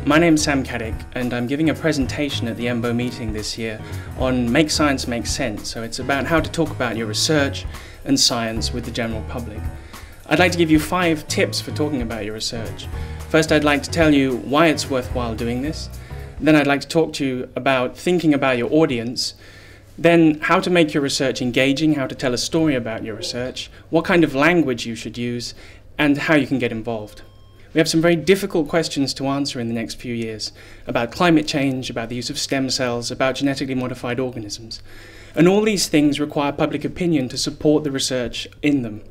My name's Sam Caddick, and I'm giving a presentation at the EMBO meeting this year on Make Science Make Sense. So it's about how to talk about your research and science with the general public. I'd like to give you 5 tips for talking about your research. First, I'd like to tell you why it's worthwhile doing this. Then I'd like to talk to you about thinking about your audience. Then how to make your research engaging, how to tell a story about your research, what kind of language you should use, and how you can get involved. We have some very difficult questions to answer in the next few years about climate change, about the use of stem cells, about genetically modified organisms. And all these things require public opinion to support the research in them.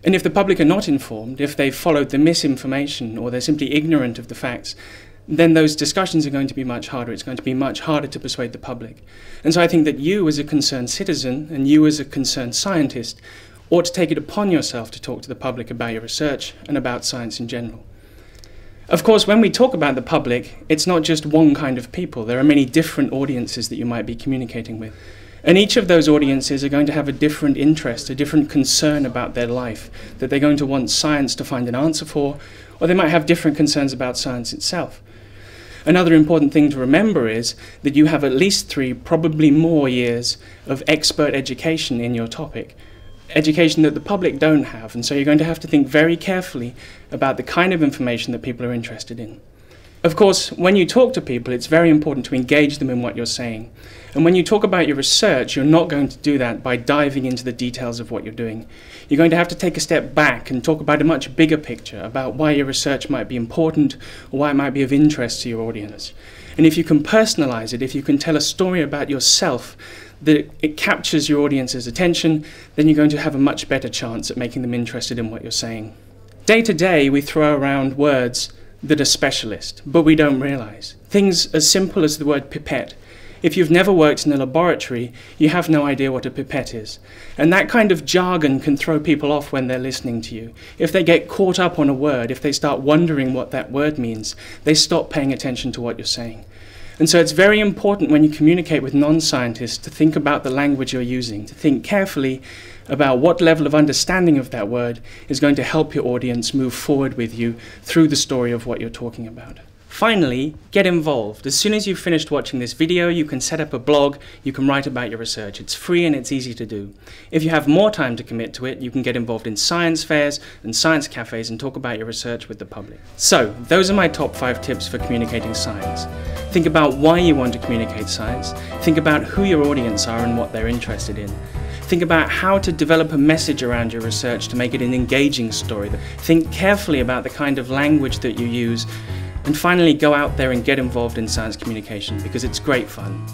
And if the public are not informed, if they've followed the misinformation or they're simply ignorant of the facts, then those discussions are going to be much harder. It's going to be much harder to persuade the public. And so I think that you as a concerned citizen and you as a concerned scientist ought to take it upon yourself to talk to the public about your research and about science in general. Of course, when we talk about the public, it's not just one kind of people. There are many different audiences that you might be communicating with. And each of those audiences are going to have a different interest, a different concern about their life, that they're going to want science to find an answer for, or they might have different concerns about science itself. Another important thing to remember is that you have at least 3, probably more years of expert education in your topic. Education that the public don't have, and so you're going to have to think very carefully about the kind of information that people are interested in. Of course, when you talk to people, it's very important to engage them in what you're saying. And when you talk about your research, you're not going to do that by diving into the details of what you're doing. You're going to have to take a step back and talk about a much bigger picture, about why your research might be important or why it might be of interest to your audience. And if you can personalize it, if you can tell a story about yourself that it captures your audience's attention, then you're going to have a much better chance at making them interested in what you're saying. Day to day, we throw around words that are specialist, but we don't realize. Things as simple as the word pipette. If you've never worked in a laboratory, you have no idea what a pipette is. And that kind of jargon can throw people off when they're listening to you. If they get caught up on a word, if they start wondering what that word means, they stop paying attention to what you're saying. And so it's very important when you communicate with non-scientists to think about the language you're using, to think carefully about what level of understanding of that word is going to help your audience move forward with you through the story of what you're talking about. Finally, get involved. As soon as you've finished watching this video, you can set up a blog, you can write about your research. It's free and it's easy to do. If you have more time to commit to it, you can get involved in science fairs and science cafes and talk about your research with the public. So, those are my top 5 tips for communicating science. Think about why you want to communicate science. Think about who your audience are and what they're interested in. Think about how to develop a message around your research to make it an engaging story. Think carefully about the kind of language that you use. And finally, go out there and get involved in science communication because it's great fun.